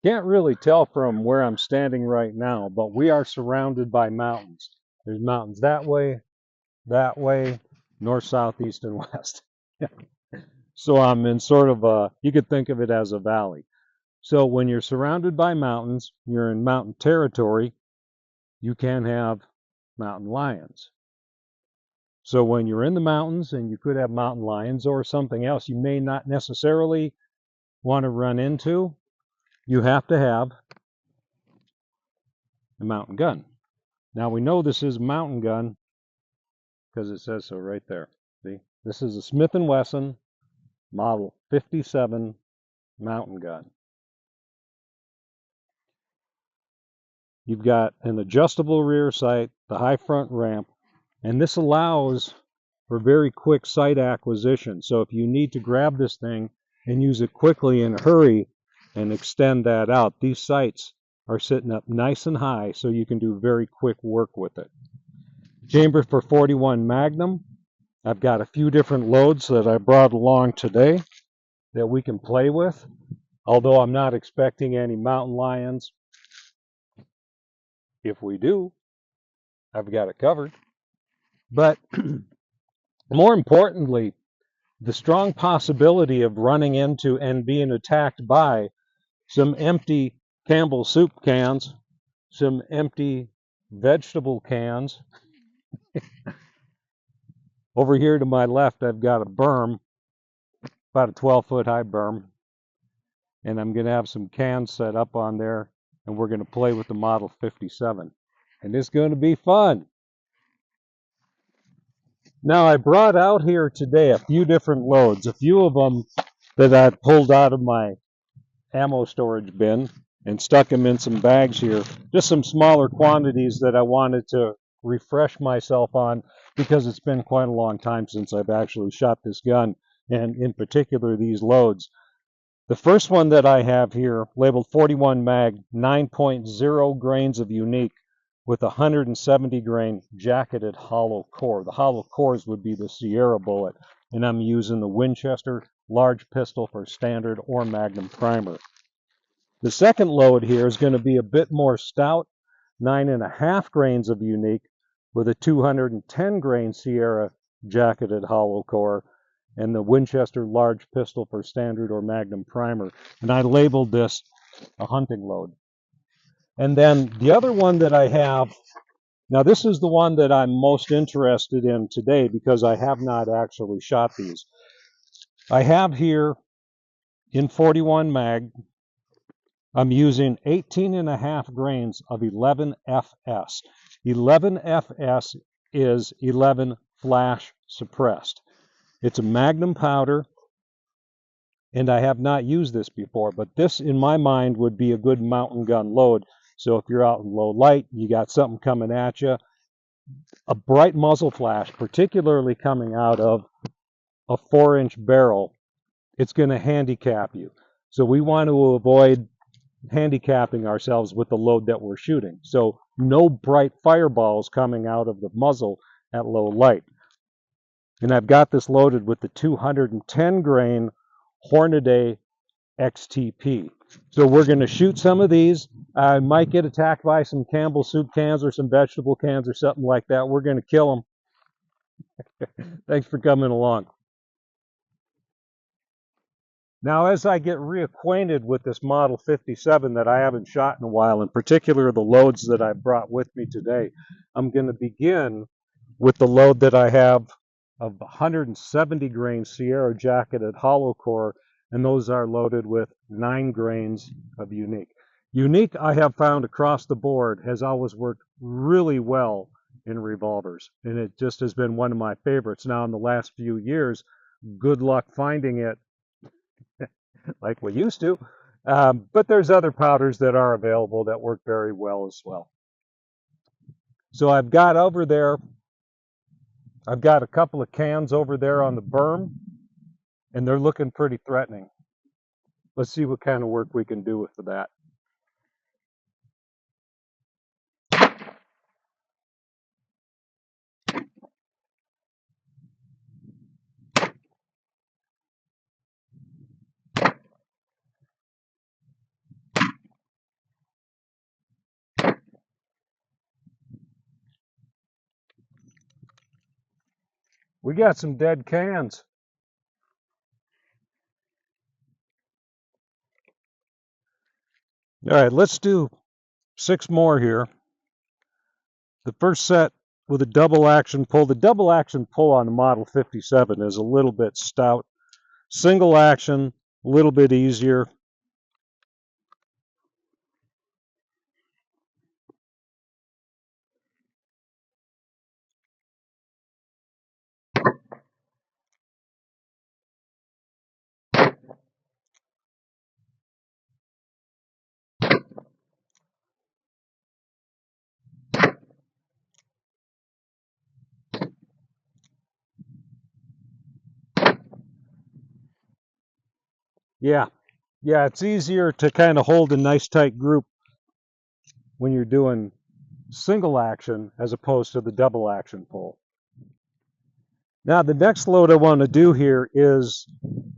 Can't really tell from where I'm standing right now, but we are surrounded by mountains. There's mountains that way, north, south, east, and west. So I'm in sort of a, you could think of it as a valley. So when you're surrounded by mountains, you're in mountain territory, you can have mountain lions. So when you're in the mountains and you could have mountain lions or something else you may not necessarily want to run into, you have to have a mountain gun. Now we know this is a mountain gun because it says so right there. See, this is a Smith & Wesson Model 57 mountain gun. You've got an adjustable rear sight, the high front ramp, and this allows for very quick sight acquisition. So if you need to grab this thing and use it quickly in a hurry and extend that out, these sights are sitting up nice and high so you can do very quick work with it. Chamber for 41 Magnum. I've got a few different loads that I brought along today that we can play with, although I'm not expecting any mountain lions. If we do, I've got it covered. But more importantly, the strong possibility of running into and being attacked by some empty Campbell soup cans, some empty vegetable cans. Over here to my left, I've got a berm, about a 12-foot high berm, and I'm going to have some cans set up on there, and we're going to play with the Model 57. And it's going to be fun. Now, I brought out here today a few different loads, a few of them that I pulled out of my ammo storage bin and stuck them in some bags here. Just some smaller quantities that I wanted to refresh myself on because it's been quite a long time since I've actually shot this gun, and in particular these loads. The first one that I have here, labeled 41 mag, 9.0 grains of unique with a 170 grain jacketed hollow core. The hollow cores would be the Sierra bullet, and I'm using the Winchester large pistol for standard or Magnum primer. The second load here is going to be a bit more stout, 9.5 grains of unique with a 210 grain Sierra jacketed hollow core, and the Winchester large pistol for standard or Magnum primer. And I labeled this a hunting load. And then the other one that I have, now this is the one that I'm most interested in today because I have not actually shot these. I have here in 41 mag, I'm using 18.5 grains of 11FS. 11FS is 11 flash suppressed. It's a Magnum powder, and I have not used this before, but this in my mind would be a good mountain gun load. So if you're out in low light, you got something coming at you, a bright muzzle flash, particularly coming out of a 4-inch barrel, it's going to handicap you. So we want to avoid handicapping ourselves with the load that we're shooting. So no bright fireballs coming out of the muzzle at low light. And I've got this loaded with the 210 grain Hornady XTP. So we're going to shoot some of these. I might get attacked by some Campbell soup cans or some vegetable cans or something like that. We're going to kill them. Thanks for coming along. Now, as I get reacquainted with this Model 57 that I haven't shot in a while, in particular the loads that I brought with me today, I'm going to begin with the load that I have of 170 grain Sierra jacketed hollow core, and those are loaded with 9 grains of unique. Unique, I have found across the board, has always worked really well in revolvers, and it just has been one of my favorites. Now, in the last few years, good luck finding it like we used to, but there's other powders that are available that work very well as well. So I've got over there, I've got a couple of cans over there on the berm, and they're looking pretty threatening. Let's see what kind of work we can do with that. We got some dead cans. All right, let's do 6 more here. The first set with a double action pull. The double action pull on the Model 57 is a little bit stout. Single action, a little bit easier. Yeah, it's easier to kind of hold a nice tight group when you're doing single action as opposed to the double action pull. Now the next load I want to do here is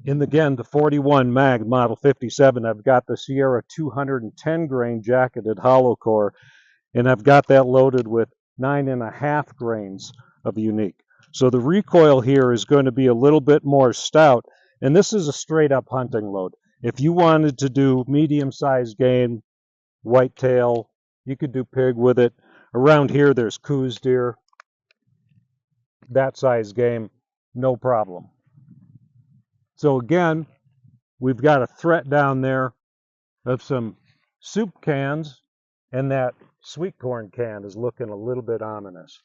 again the 41 mag Model 57. I've got the Sierra 210 grain jacketed hollow core, and I've got that loaded with 9.5 grains of unique. So the recoil here is going to be a little bit more stout, and this is a straight up hunting load. If you wanted to do medium sized game, whitetail, you could do pig with it. Around here there's coos deer, that size game, no problem. So again, we've got a threat down there of some soup cans, and that sweet corn can is looking a little bit ominous.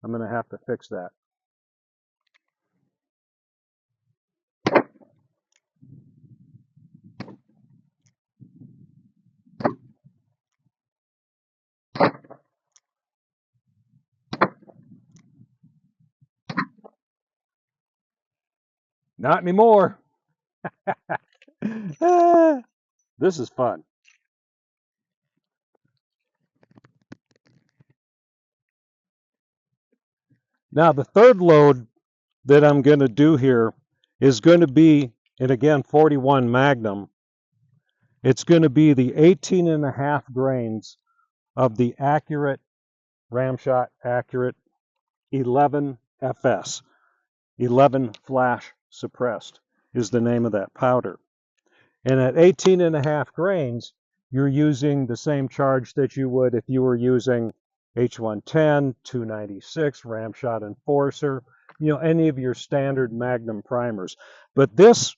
I'm going to have to fix that. Not anymore. This is fun. Now the third load that I'm going to do here is going to be, and again, 41 Magnum. It's going to be the 18.5 grains of the accurate, Ramshot accurate 11 FS. 11 flash suppressed is the name of that powder. And at 18.5 grains, you're using the same charge that you would if you were using H110, 296, Ramshot Enforcer, any of your standard Magnum primers. But this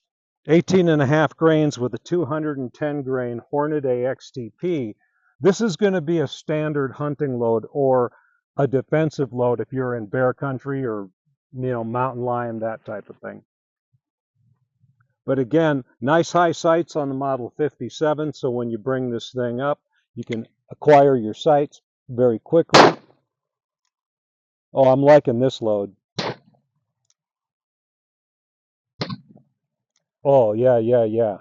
18.5 grains with a 210 grain Hornady XTP, this is going to be a standard hunting load or a defensive load if you're in bear country or mountain lion, that type of thing. But again, nice high sights on the Model 57, so when you bring this thing up, you can acquire your sights very quickly. Oh, I'm liking this load. Oh, yeah.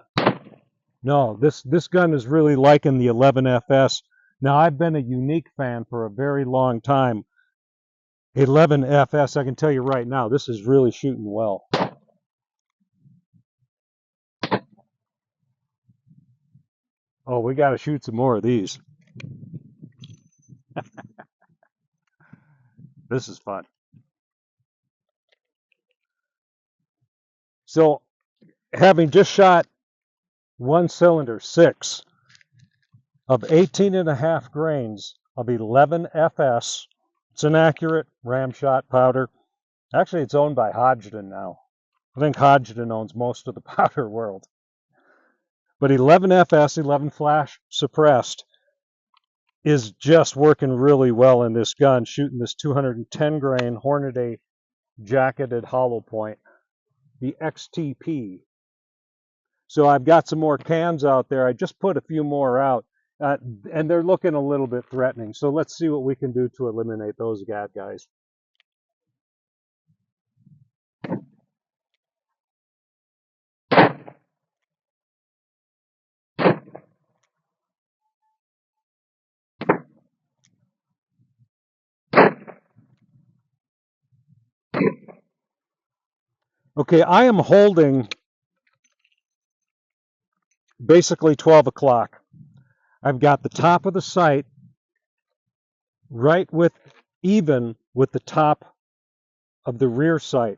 No, this gun is really liking the 11FS. Now, I've been a Unique fan for a very long time. 11FS, I can tell you right now, this is really shooting well. Oh, we got to shoot some more of these. This is fun. So, having just shot one cylinder 6 of 18.5 grains of 11 FS, it's an accurate Ramshot powder. Actually, it's owned by Hodgdon now. I think Hodgdon owns most of the powder world. But 11 FS, 11 flash suppressed, is just working really well in this gun, shooting this 210 grain Hornady jacketed hollow point, the XTP. So I've got some more cans out there. I just put a few more out, and they're looking a little bit threatening. So let's see what we can do to eliminate those bad guys. Okay, I am holding basically 12 o'clock. I've got the top of the sight right even with the top of the rear sight,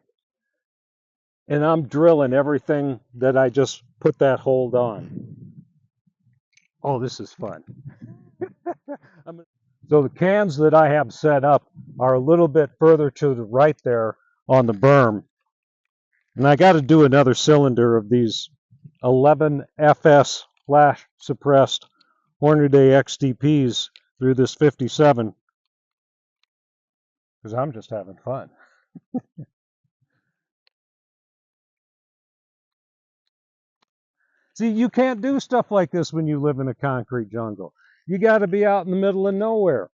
and I'm drilling everything that I just put that hold on. Oh, this is fun. So the cans that I have set up are a little bit further to the right there on the berm. And I got to do another cylinder of these 11 FS flash suppressed Hornady XTPs through this 57 because I'm just having fun. See, you can't do stuff like this when you live in a concrete jungle. You got to be out in the middle of nowhere.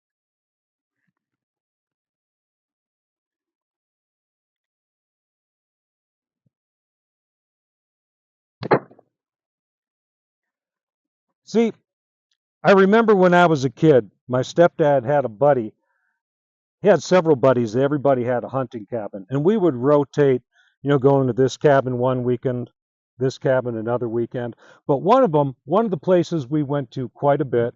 See, I remember when I was a kid, my stepdad had a buddy. He had several buddies. Everybody had a hunting cabin, and we would rotate, going to this cabin one weekend, this cabin another weekend. But one of the places we went to quite a bit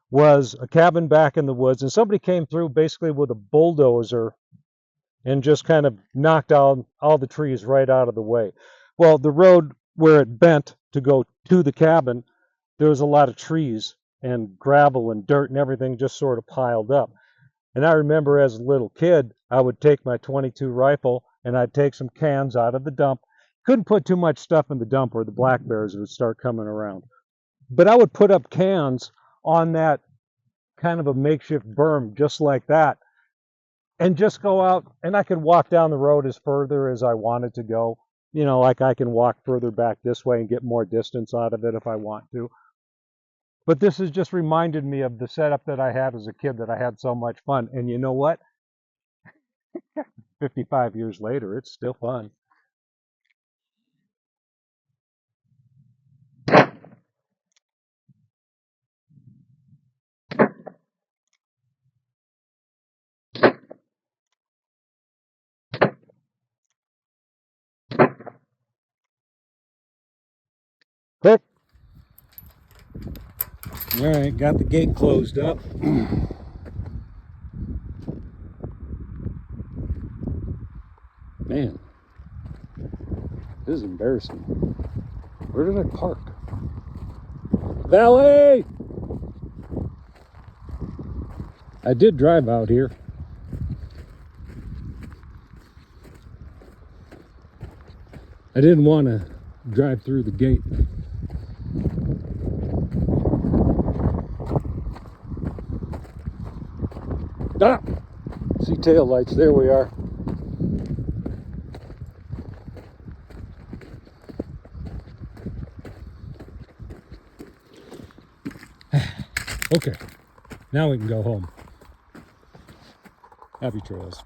was a cabin back in the woods, and somebody came through basically with a bulldozer and just kind of knocked all the trees right out of the way. Well, the road where it bent to go to the cabin, there was a lot of trees and gravel and dirt and everything just sort of piled up. And I remember as a little kid, I would take my .22 rifle and I'd take some cans out of the dump. Couldn't put too much stuff in the dump or the black bears would start coming around. But I would put up cans on that kind of a makeshift berm just like that and just go out, and I could walk down the road as further as I wanted to go. Like I can walk further back this way and get more distance out of it if I want to. But this has just reminded me of the setup that I had as a kid that I had so much fun. And you know what? 55 years later, it's still fun. Click. All right, got the gate closed up. Man, this is embarrassing. Where did I park? Valet! I did drive out here. I didn't want to drive through the gate. Ah! See tail lights, there we are. Okay, now we can go home. Happy trails.